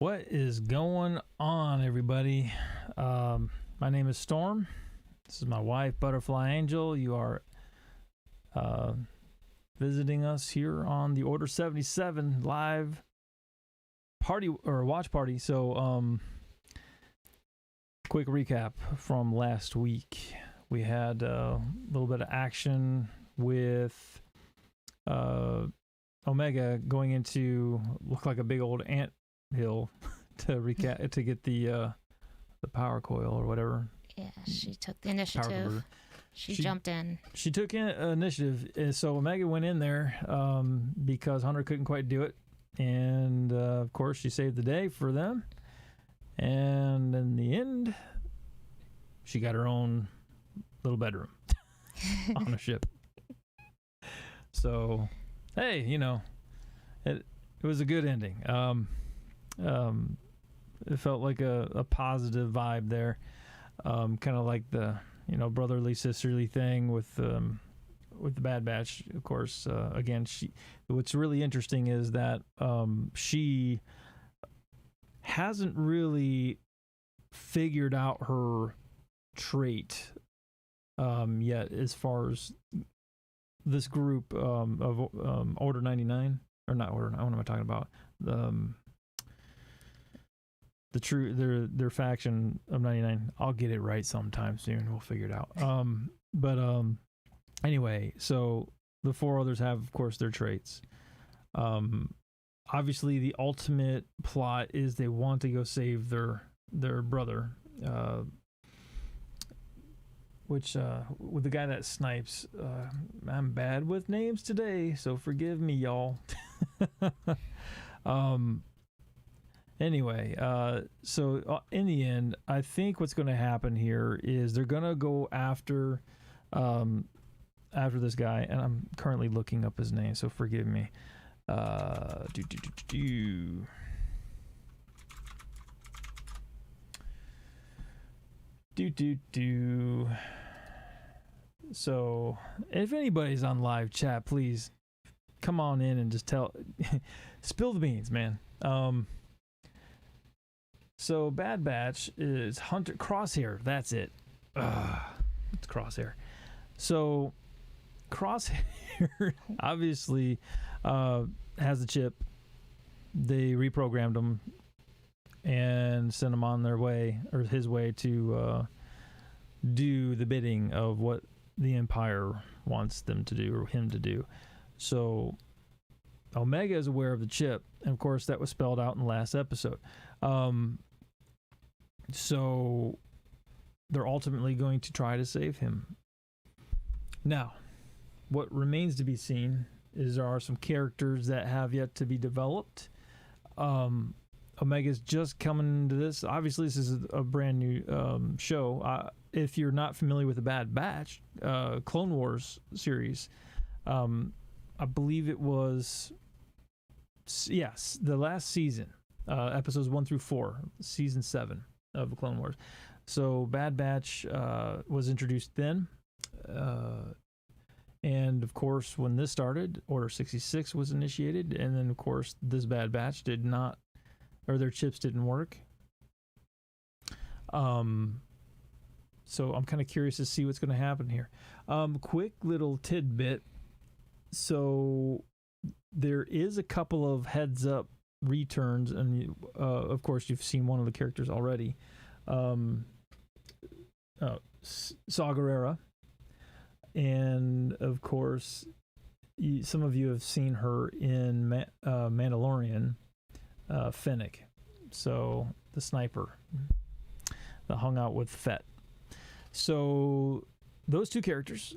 What is going on, everybody? My name is Storm. This is my wife, Butterfly Angel. You are visiting us here on the Order 77 live party or watch party. So, quick recap from last week. We had a little bit of action with Omega going into look like a big old ant hill to get the power coil or whatever. Yeah, she took the initiative. She jumped in. She took initiative. So Omega went in there because Hunter couldn't quite do it. And, of course, she saved the day for them. And in the end, she got her own little bedroom on a ship. So, hey, it was a good ending. It felt like a positive vibe there. Kind of like the brotherly sisterly thing with the Bad Batch. Of course, again, what's really interesting is that she hasn't really figured out her trait yet, as far as this group of Order 99 or not Order. What am I talking about? Their faction of 99. I'll get it right sometime soon. We'll figure it out. Anyway, so the four others have, of course, their traits. Obviously, the ultimate plot is they want to go save their brother, which with the guy that snipes. I'm bad with names today, so forgive me, y'all. Anyway, so in the end, I think what's going to happen here is they're going to go after this guy, and I'm currently looking up his name, so forgive me. So, if anybody's on live chat, please come on in and just spill the beans, man. So Bad Batch is Hunter Crosshair. That's it. It's Crosshair. So Crosshair obviously has the chip. They reprogrammed him and sent him on their way, or his way, to do the bidding of what the Empire wants them to do, or him to do. So Omega is aware of the chip, and of course that was spelled out in the last episode. So they're ultimately going to try to save him. Now, what remains to be seen is there are some characters that have yet to be developed. Omega's just coming to this. Obviously, this is a brand new show. If you're not familiar with the Bad Batch Clone Wars series, I believe it was, yes, the last season, episodes 1 through 4, season 7 of the Clone Wars. So Bad Batch was introduced then. And of course, when this started, Order 66 was initiated. And then, of course, this Bad Batch did not, or their chips didn't work. So I'm kind of curious to see what's going to happen here. Quick little tidbit. So there is a couple of heads up returns, and of course you've seen one of the characters already. Saw Gerrera, and of course some of you have seen her in Mandalorian, Fennec, so the sniper that hung out with Fett. So those two characters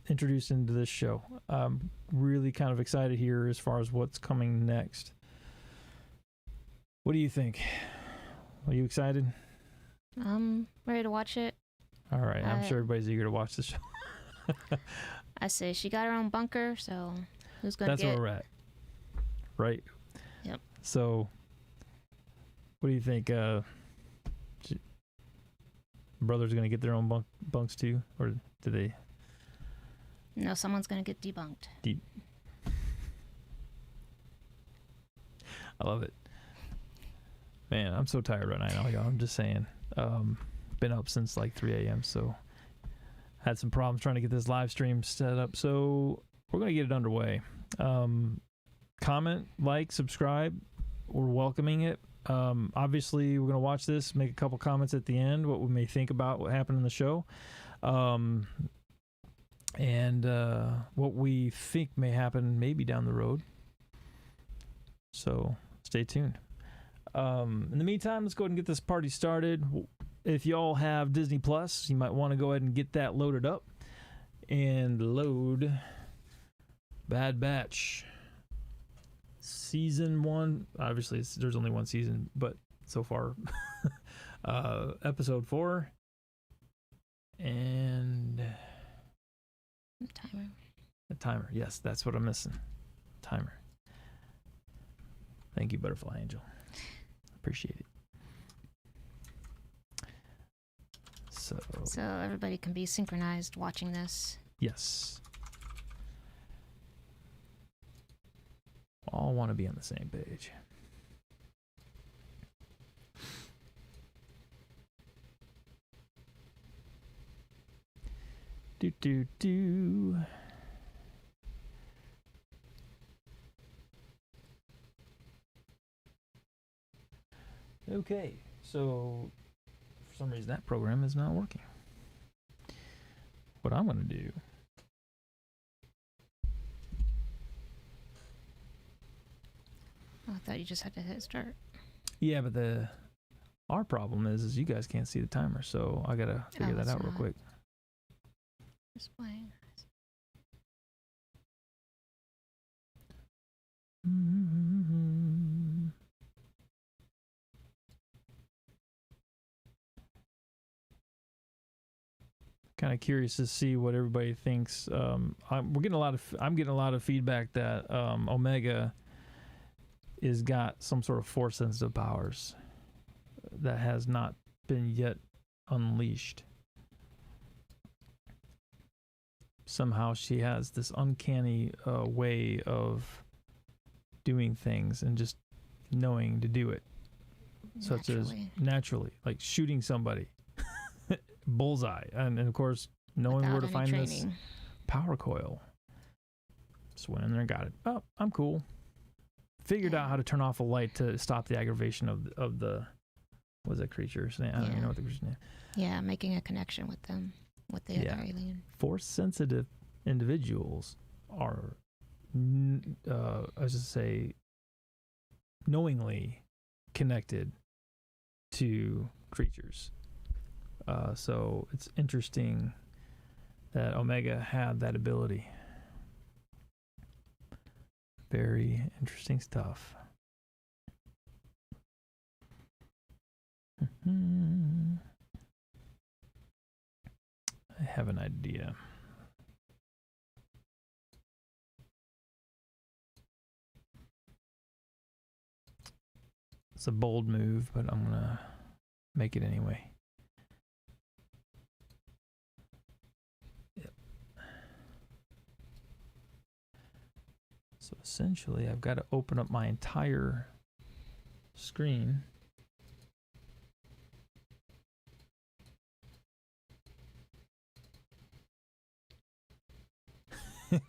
introduced into this show. I'm really kind of excited here as far as what's coming next. What do you think? Are you excited? I'm ready to watch it. All right. I'm sure everybody's eager to watch the show. I say she got her own bunker, so who's going to get... That's where we're at. Right? Yep. So, what do you think? Brothers going to get their own bunks too? Or do they... No, someone's going to get debunked. I love it. Man, I'm so tired right now, y'all. I'm just saying. Been up since like 3 a.m., so had some problems trying to get this live stream set up. So we're going to get it underway. Comment, like, subscribe. We're welcoming it. Obviously, we're going to watch this, make a couple comments at the end, what we may think about what happened in the show. And what we think may happen maybe down the road. So stay tuned. In the meantime, let's go ahead and get this party started. If y'all have Disney Plus, you might want to go ahead and get that loaded up. And load Bad Batch. Season 1. Obviously, there's only one season, but so far. Episode 4. And... Timer. A timer. Yes, that's what I'm missing. Timer. Thank you, Butterfly Angel. Appreciate it. So everybody can be synchronized watching this. Yes. All want to be on the same page. Do. Okay, so for some reason that program is not working. What I'm going to do... Oh, I thought you just had to hit start. Yeah, but our problem is you guys can't see the timer, so I got to figure that out real quick. Displaying. Kind of curious to see what everybody thinks. I'm getting a lot of feedback that Omega is got some sort of force sensitive powers that has not been yet unleashed. Somehow she has this uncanny way of doing things and just knowing to do it. Such as naturally, like shooting somebody. Bullseye. And of course, knowing without where to find training. this power coil. Just went in there and got it. Oh, I'm cool. Figured out how to turn off a light to stop the aggravation of the... What's that creature's name? I don't even know what the creature's name. Yeah, making a connection with them. With the other alien. Force-sensitive individuals are, I should say, knowingly connected to creatures. So it's interesting that Omega had that ability. Very interesting stuff. I have an idea. It's a bold move, but I'm gonna make it anyway. Yep. So essentially, I've got to open up my entire screen.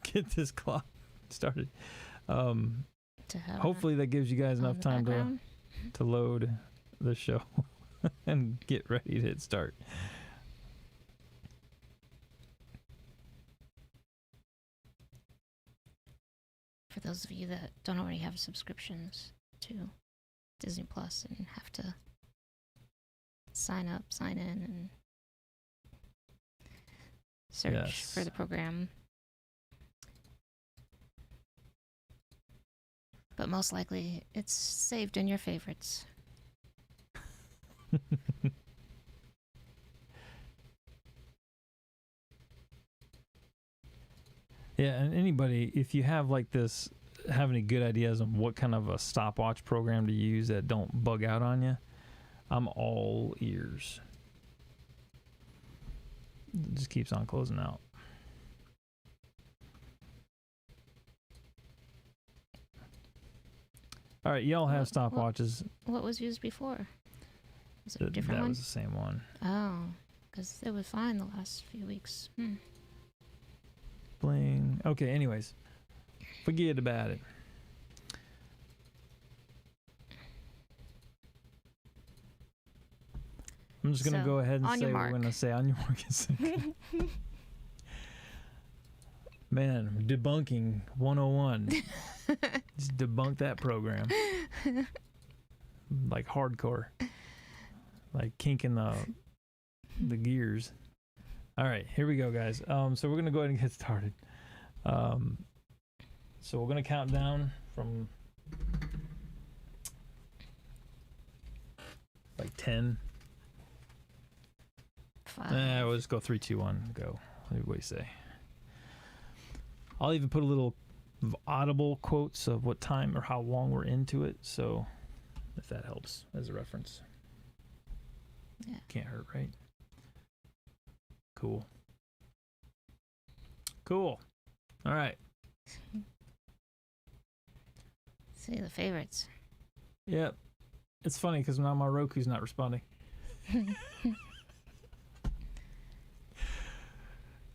Get this clock started. Hopefully that gives you guys enough time to load the show and get ready to hit start. For those of you that don't already have subscriptions to Disney Plus and have to sign up, sign in, and search for the program. But most likely, it's saved in your favorites. Yeah, and anybody, if you have like this, have any good ideas on what kind of a stopwatch program to use that don't bug out on you, I'm all ears. It just keeps on closing out. All right, y'all have stopwatches. What was used before? Was it a different That one? was the same one. Oh, because it was fine the last few weeks. Bling. Okay, anyways. Forget about it. I'm just going to go ahead and say what we're going to say on your mark. Man, debunking 101. Just debunk that program. Like hardcore. Like kinking the gears. All right, here we go, guys. So we're going to go ahead and get started. So we're going to count down from like 10. 5. We'll just go 3, 2, 1. Go. What do you say? I'll even put a little audible quotes of what time or how long we're into it. So if that helps as a reference. Yeah. Can't hurt, right? Cool. Cool. All right. See the favorites. Yep. It's funny because now my Roku's not responding.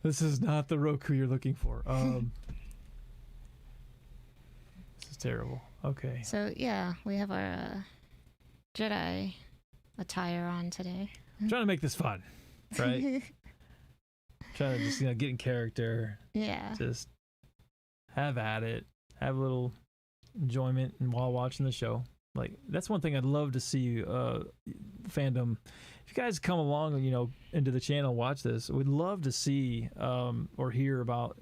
This is not the Roku you're looking for. This is terrible. Okay. So yeah, we have our Jedi attire on today. I'm trying to make this fun, right? Trying to just get in character. Yeah. Just have at it. Have a little enjoyment while watching the show. Like that's one thing I'd love to see fandom. If you guys come along, into the channel, watch this. We'd love to see or hear about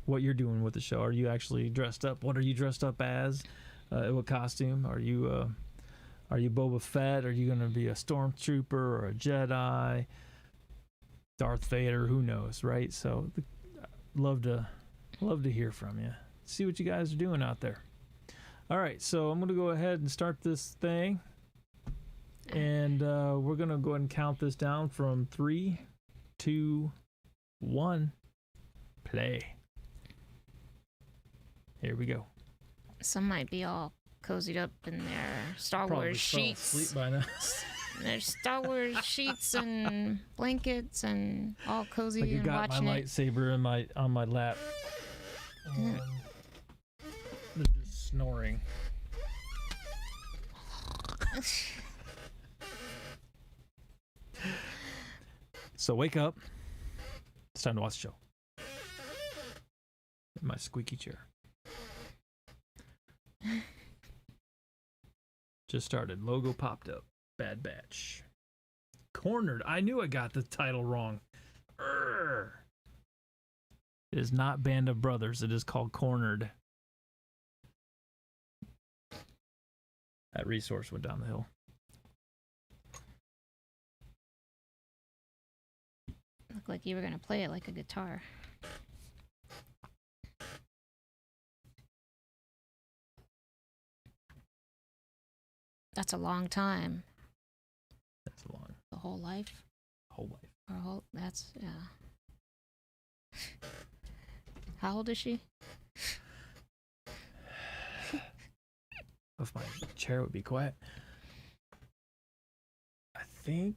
what you're doing with the show. Are you actually dressed up? What are you dressed up as? What costume? Are you Boba Fett? Are you going to be a stormtrooper or a Jedi? Darth Vader? Who knows, right? So, love to hear from you. See what you guys are doing out there. All right, so I'm going to go ahead and start this thing. And we're going to go ahead and count this down from 3, 2, 1. Play. Here we go. Some might be all cozied up in their Star Wars sheets. Sleep by now. There's Star Wars sheets and blankets and all cozy like and got watching my it. lightsaber on my lap. And they're just snoring. So wake up. It's time to watch the show. In my squeaky chair. Just started. Logo popped up. Bad Batch. Cornered. I knew I got the title wrong. Urgh. It is not Band of Brothers. It is called Cornered. That resource went down the hill. Looked like you were going to play it like a guitar. That's a long time. That's long. The whole life? Whole life. That's, yeah. How old is she? If my chair would be quiet. I think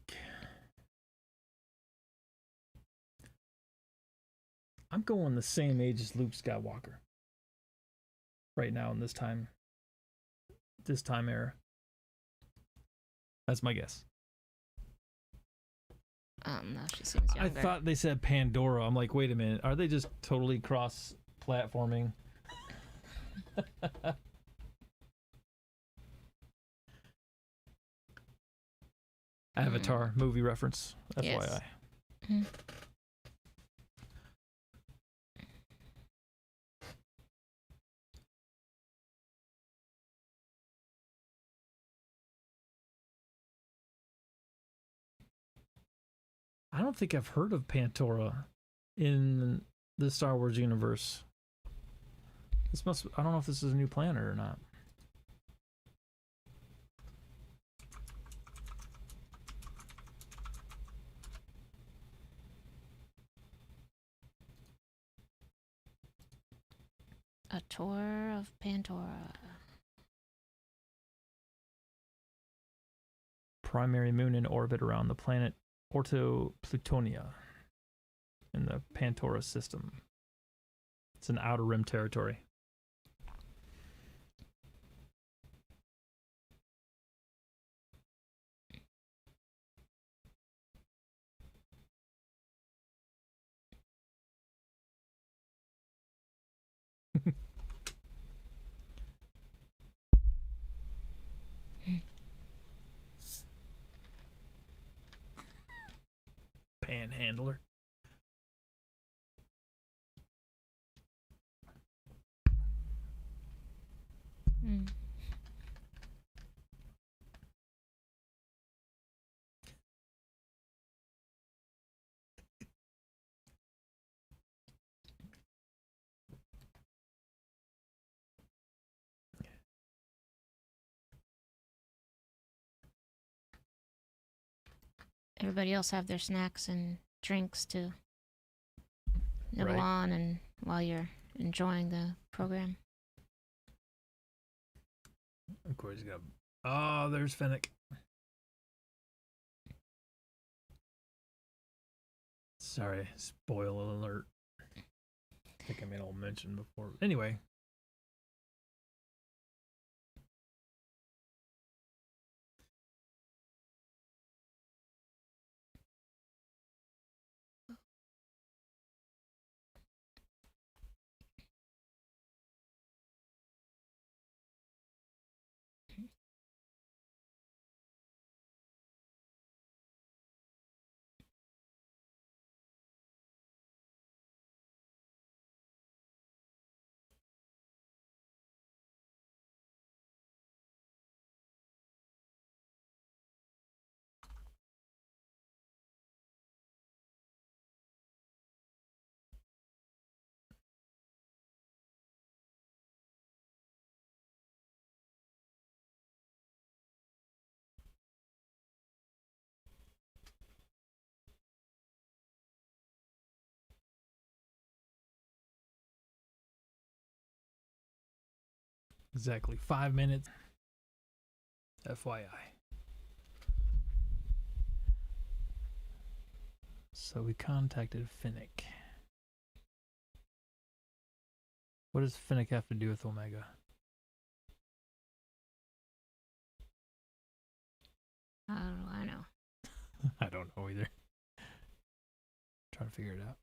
I'm going the same age as Luke Skywalker. Right now in this time era. That's my guess. No, she seems younger. I thought they said Pandora. I'm like, wait a minute. Are they just totally cross-platforming? Avatar movie reference. FYI. Yes. Mm-hmm. I don't think I've heard of Pandora in the Star Wars universe. I don't know if this is a new planet or not. A tour of Pandora. primary moon in orbit around the planet Orto Plutonia in the Pantora system. It's an outer rim territory. Panhandler. Mm. Everybody else have their snacks and drinks to nibble Right. on, and while you're enjoying the program. Of course, you got. Oh, there's Finnick. Sorry, spoiler alert. I think I made a little mention before. Anyway. Exactly 5 minutes. FYI. So we contacted Finnick. What does Finnick have to do with Omega? How do I know? I don't know either. Trying to figure it out.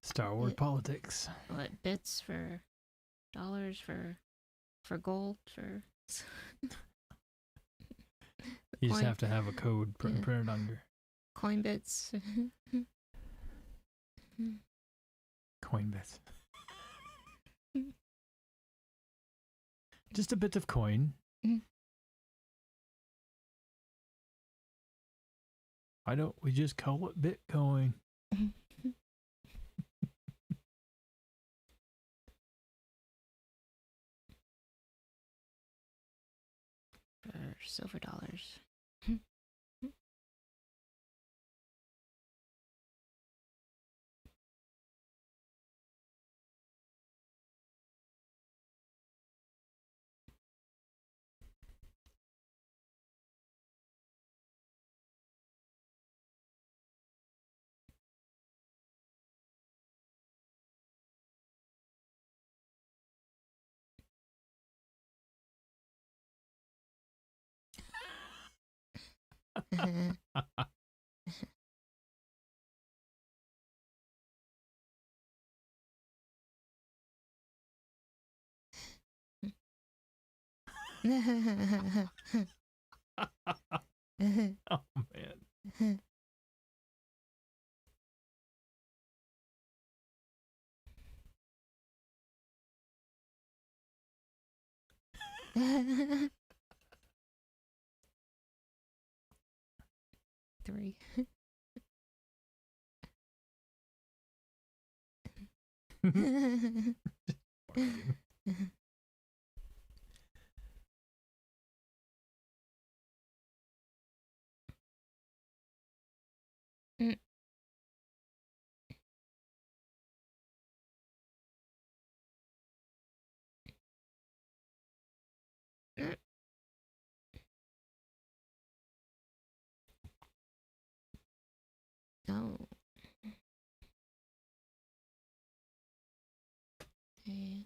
Star Wars politics. What, bits for dollars for gold for? You just Coin- have to have a code Yeah. printed on your Coin bits. coin bits. Just a bit of coin. Mhm. Why don't we just call it Bitcoin? For silver dollars. Oh man. Three. Oh. Okay.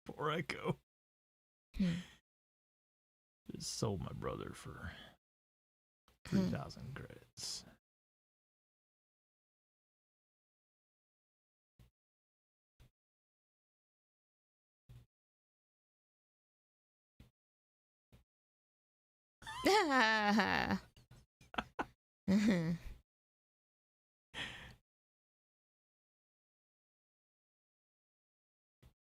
Before I go, just sold my brother for 3,000 credits.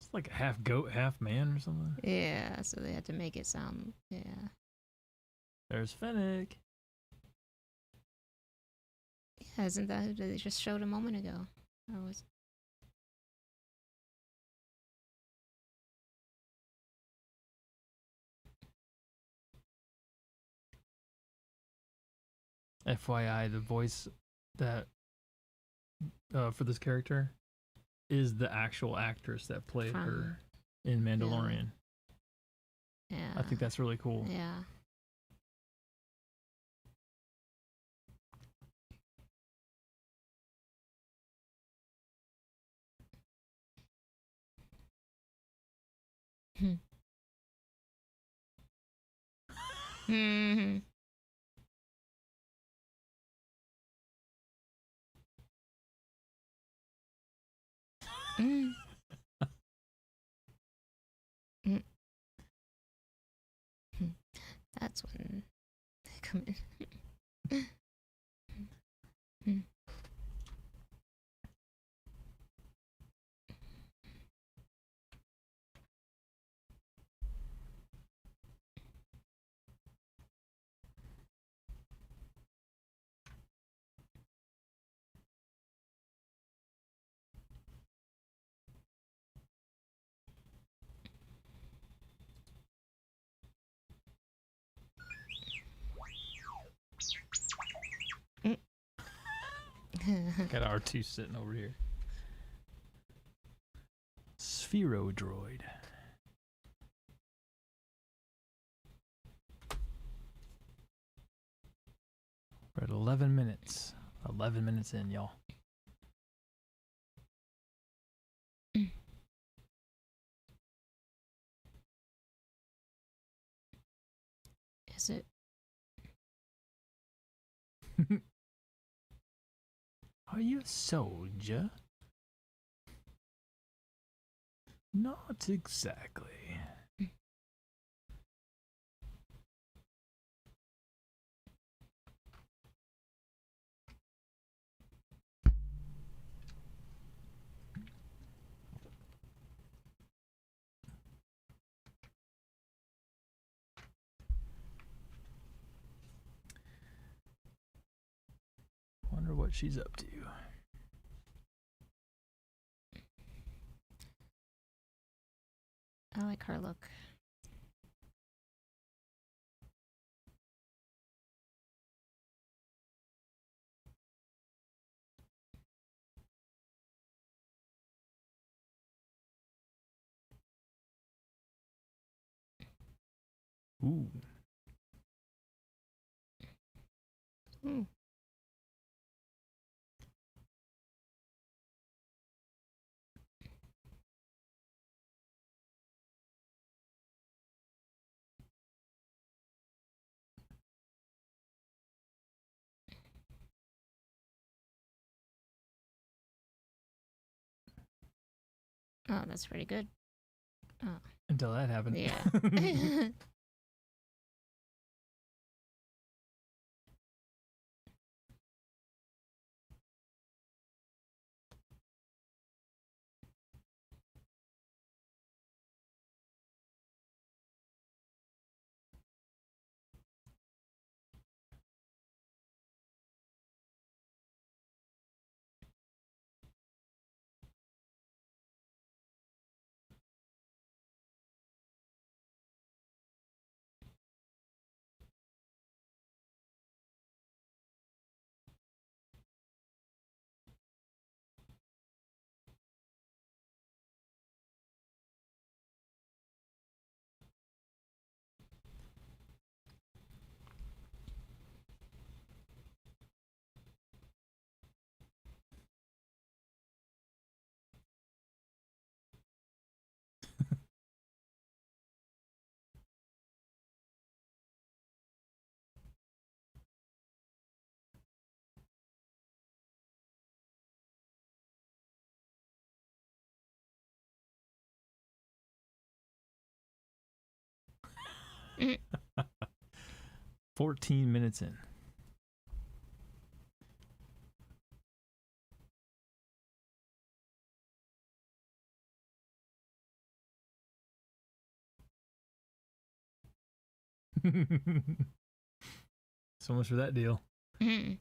It's like a half goat, half man or something. Yeah, so they had to make it sound, yeah. There's Fennec. Yeah, isn't that who they just showed a moment ago? Or was FYI, the voice that for this character is the actual actress that played her in Mandalorian. Yeah. I think that's really cool. Yeah. Hmm. Mm. Mm. That's when they come in. Got R2 sitting over here. Sphero droid. We're at 11 minutes. 11 minutes in, y'all. Is it? Are you a soldier? Not exactly. Wonder what she's up to. I like her look. Ooh. Ooh. Oh, that's pretty good. Oh, Until that happened. yeah. 14 minutes in. So much for that deal. Mhm.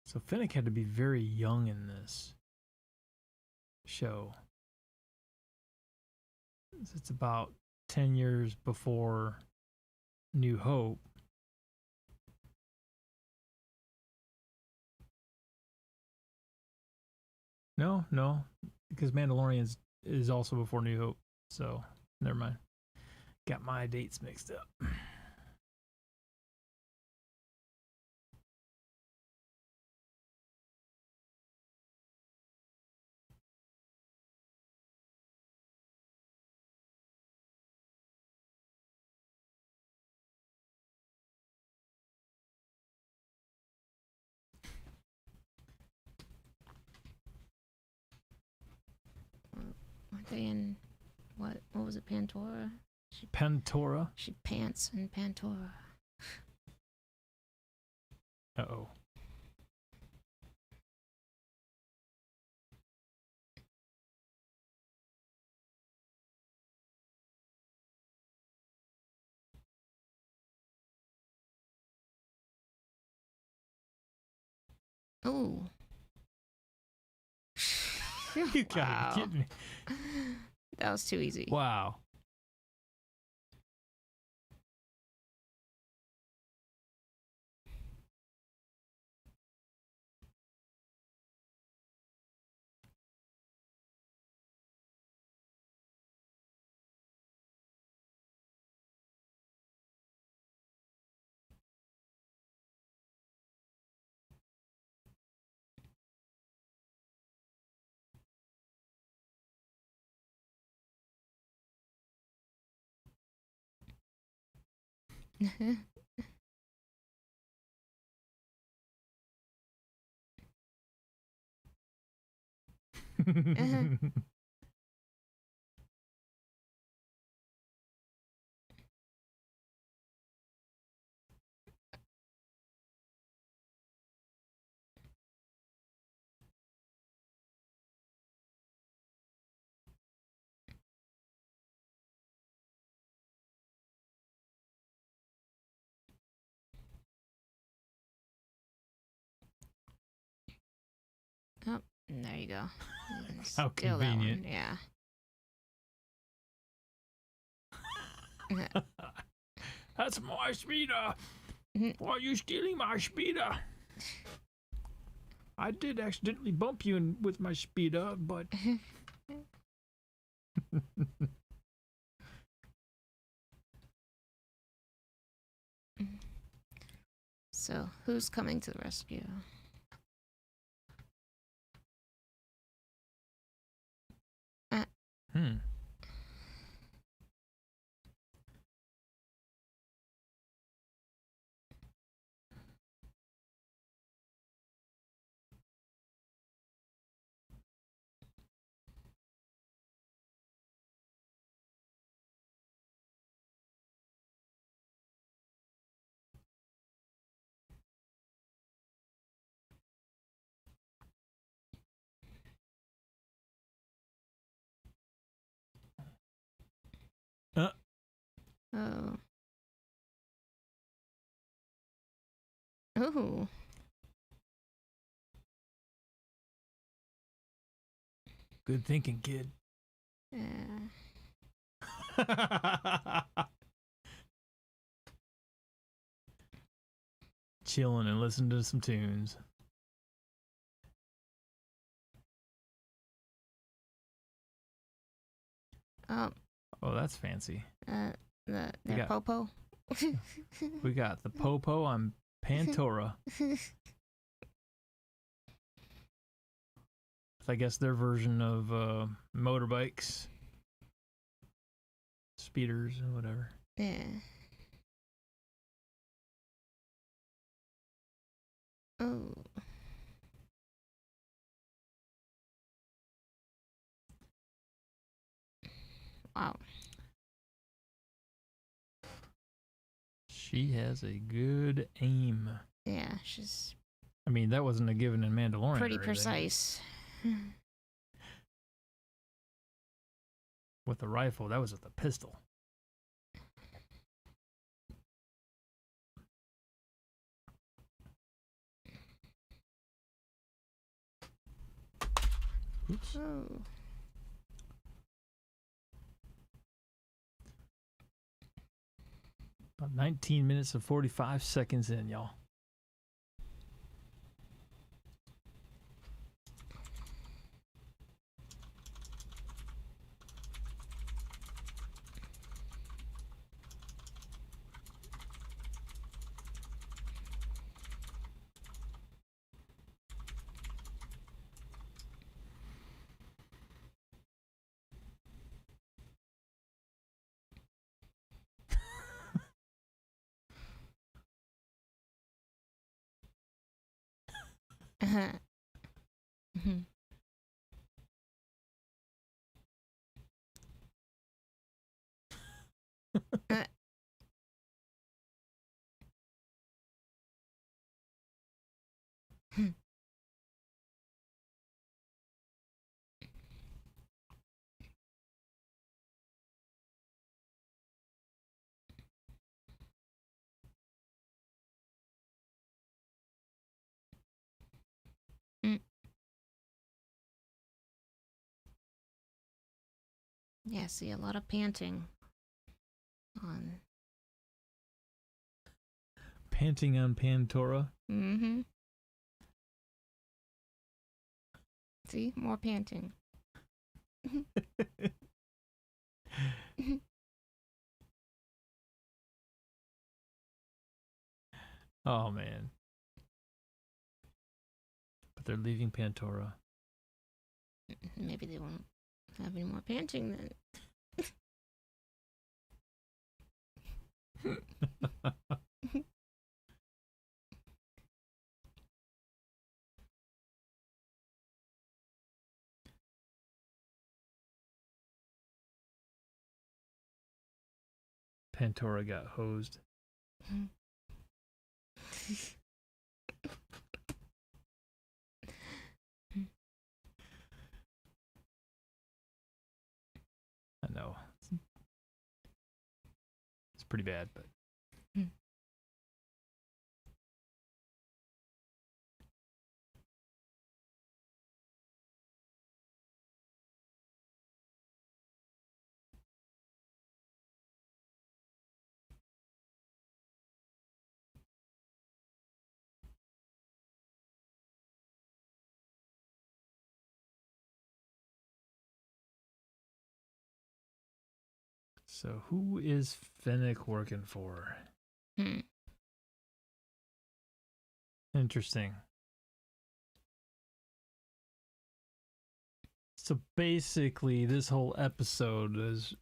So Finnick had to be very young in this show. It's about 10 years before New Hope. No, because Mandalorian is also before New Hope. So never mind. Got my dates mixed up. Aren't they in what was it, Pantora? Pantora. She pants in Pantora. Uh-oh. Oh. You gotta be kidding me. That was too easy. Wow. Oh, there you go. How Steal that one, convenient. yeah. That's my speeder. Why are you stealing my speeder? I did accidentally bump you with my speeder, but So, who's coming to the rescue? Oh. Ooh. Good thinking, kid. Yeah. Chilling and listening to some tunes. Oh. Oh, that's fancy. Their popo. We got the popo on Pantora. I guess their version of motorbikes, speeders, or whatever. Yeah. Oh. Wow. She has a good aim. Yeah, she's I mean, that wasn't a given in Mandalorian. pretty precise. With the rifle, that was with the pistol. Oops. Oh. About 19 minutes and 45 seconds in, y'all. Yeah, see a lot of panting on. Panting on Pantora. Mm-hmm. See, more panting. Oh, man. But they're leaving Pantora. Maybe they won't have any more panting then. Pantora got hosed. I know. It's pretty bad, but. So who is Fennec working for? Interesting. So basically, this whole episode is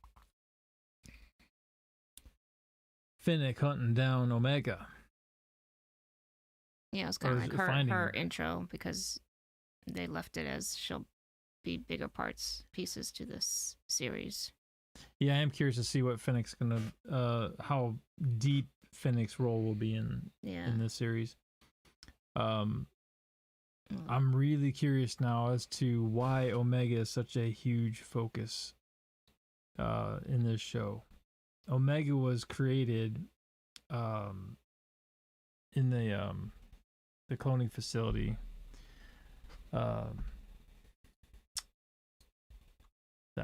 Fennec hunting down Omega. Yeah, it was kind of like her her intro, because they left it as she'll be bigger pieces to this series. Yeah, I am curious to see what Fennec's gonna, how deep Fennec's role will be in this series. I'm really curious now as to why Omega is such a huge focus in this show. Omega was created in the cloning facility. That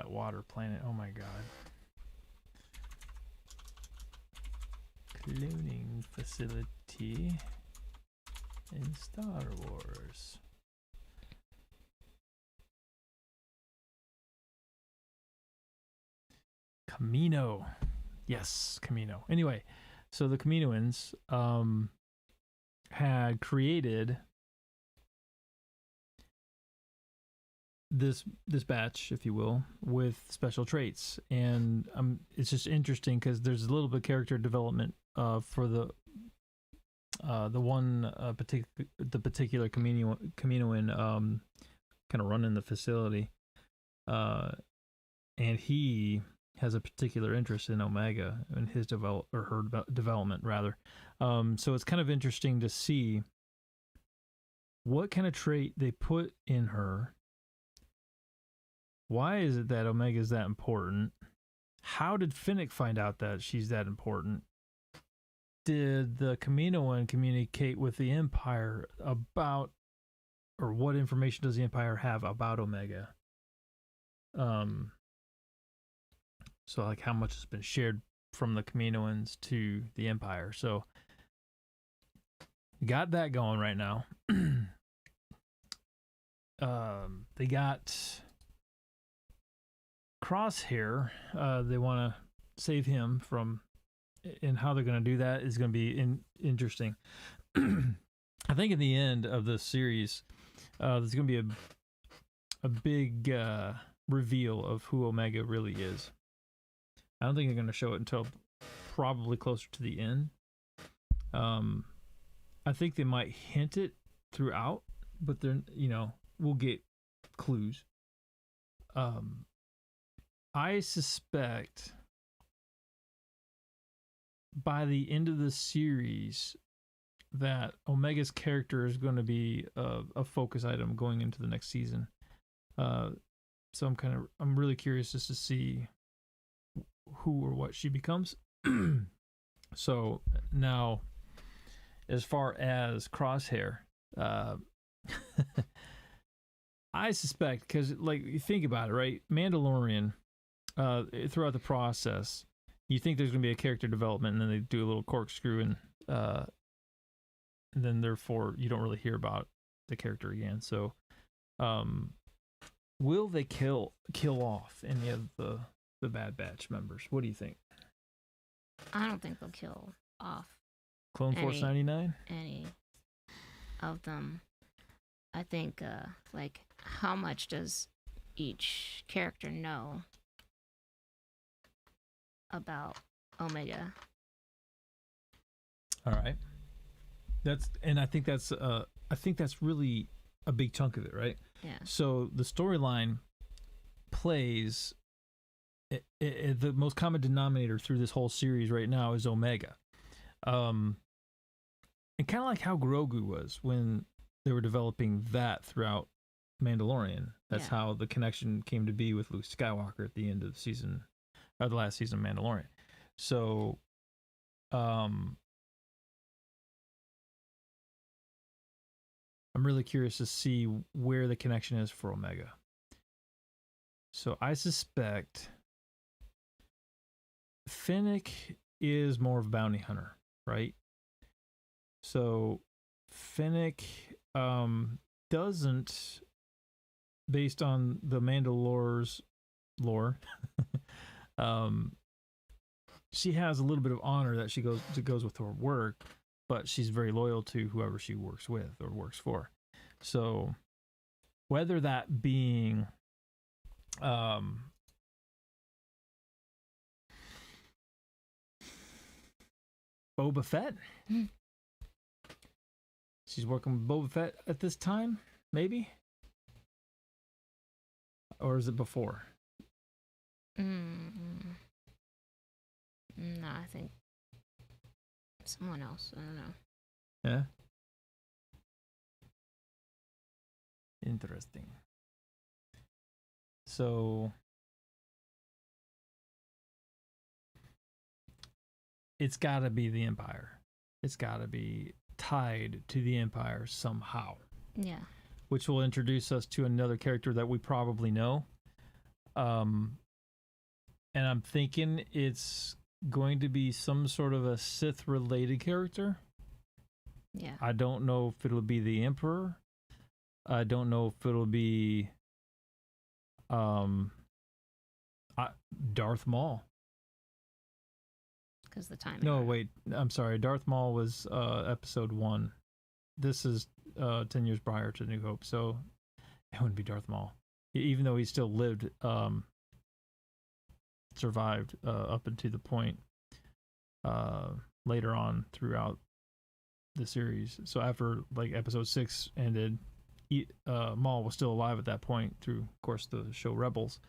water planet. Oh my god. Cloning facility in Star Wars. Camino. Yes, Camino. Anyway, so the Kaminoans had created this batch, if you will, with special traits, and it's just interesting because there's a little bit of character development for the particular Kaminoan kind of running the facility, and he has a particular interest in Omega and his development rather. So it's kind of interesting to see what kind of trait they put in her. Why is it that Omega is that important? How did Finnick find out that she's that important? Did the Kaminoan communicate with the Empire about, or what information does the Empire have about Omega? So like how much has been shared from the Kaminoans to the Empire. So got that going right now. They got Crosshair. They want to save him from, and how they're going to do that is going to be interesting. I think in the end of the series, there's going to be a big reveal of who Omega really is. I don't think they're going to show it until probably closer to the end. I think they might hint it throughout, but then, we'll get clues. I suspect by the end of the series that Omega's character is going to be a focus item going into the next season. So I'm really curious just to see who or what she becomes. So now, as far as Crosshair, I suspect, because you think about it, right? Mandalorian, throughout the process, you think there's going to be a character development, and then they do a little corkscrew, and then therefore you don't really hear about the character again. So, will they kill off any of the Bad Batch members? What do you think? I don't think they'll kill off Clone Force 99? Any of them. I think, how much does each character know about Omega? All right. I think that's really a big chunk of it, right? Yeah. So the storyline plays the most common denominator through this whole series right now is Omega. And kind of like how Grogu was when they were developing that throughout Mandalorian. That's how the connection came to be with Luke Skywalker at the end of the last season of Mandalorian. So, I'm really curious to see where the connection is for Omega. So I suspect Finnick is more of a bounty hunter, right? So Finnick doesn't, based on the Mandalore's lore, she has a little bit of honor that she goes with her work, but she's very loyal to whoever she works with or works for. So whether that being Boba Fett, she's working with Boba Fett at this time, maybe, or is it before? No, I think someone else. I don't know. Yeah. Interesting. So it's got to be the Empire. It's got to be tied to the Empire somehow. Yeah. Which will introduce us to another character that we probably know. And I'm thinking it's going to be some sort of a Sith-related character. Yeah. I don't know if it'll be the Emperor. I don't know if it'll be Darth Maul. Because the time. No, wait. I'm sorry. Darth Maul was episode 1. This is 10 years prior to New Hope, so it wouldn't be Darth Maul. Even though he still lived, survived up until the point later on throughout the series. So after like episode 6 ended, Maul was still alive at that point through, of course, the show Rebels.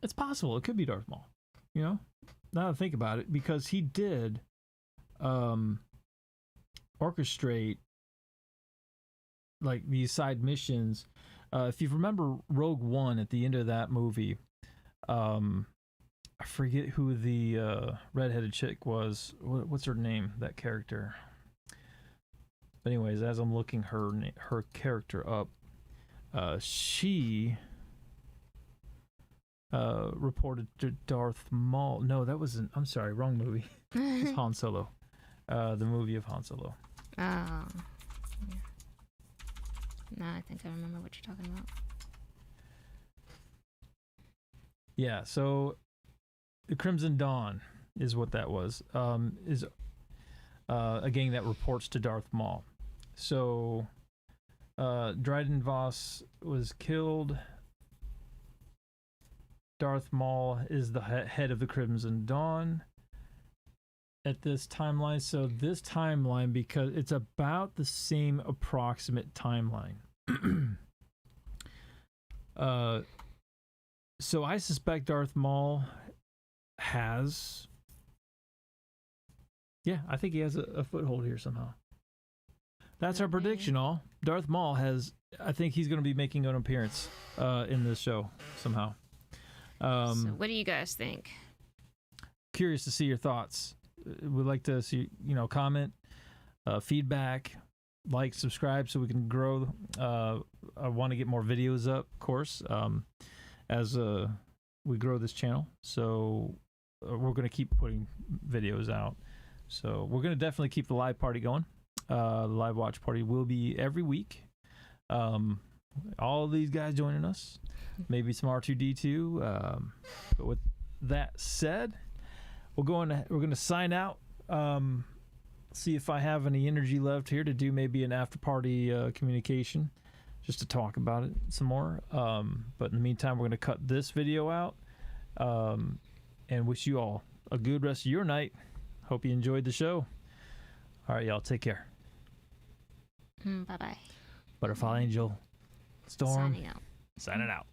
It's possible it could be Darth Maul, you know, now that I think about it, because he did orchestrate like these side missions. If you remember Rogue One, at the end of that movie, I forget who the redheaded chick was. What's her name? That character. But anyways, as I'm looking her character up, she reported to Darth Maul. No, that wasn't. I'm sorry, wrong movie. It's Han Solo. The movie of Han Solo. Oh. Yeah. No, I think I remember what you're talking about. Yeah, so the Crimson Dawn is what that was. Is a gang that reports to Darth Maul. So Dryden Voss was killed. Darth Maul is the head of the Crimson Dawn at this timeline. So this timeline, because it's about the same approximate timeline. So I suspect Darth Maul has... Yeah, I think he has a foothold here somehow. That's our prediction, all. Darth Maul has... I think he's going to be making an appearance in this show somehow. So what do you guys think? Curious to see your thoughts. We'd like to see, comment, feedback, like, subscribe so we can grow. I want to get more videos up, of course, as we grow this channel. So we're going to keep putting videos out. So we're going to definitely keep the live party going. The live watch party will be every week. All of these guys joining us. Maybe some R2D2. But with that said, we're going to sign out. See if I have any energy left here to do maybe an after party communication, just to talk about it some more. But in the meantime, we're going to cut this video out, and wish you all a good rest of your night. Hope you enjoyed the show. All right, y'all, take care. Bye-bye. Butterfly Angel, Storm, Signing out. signing out.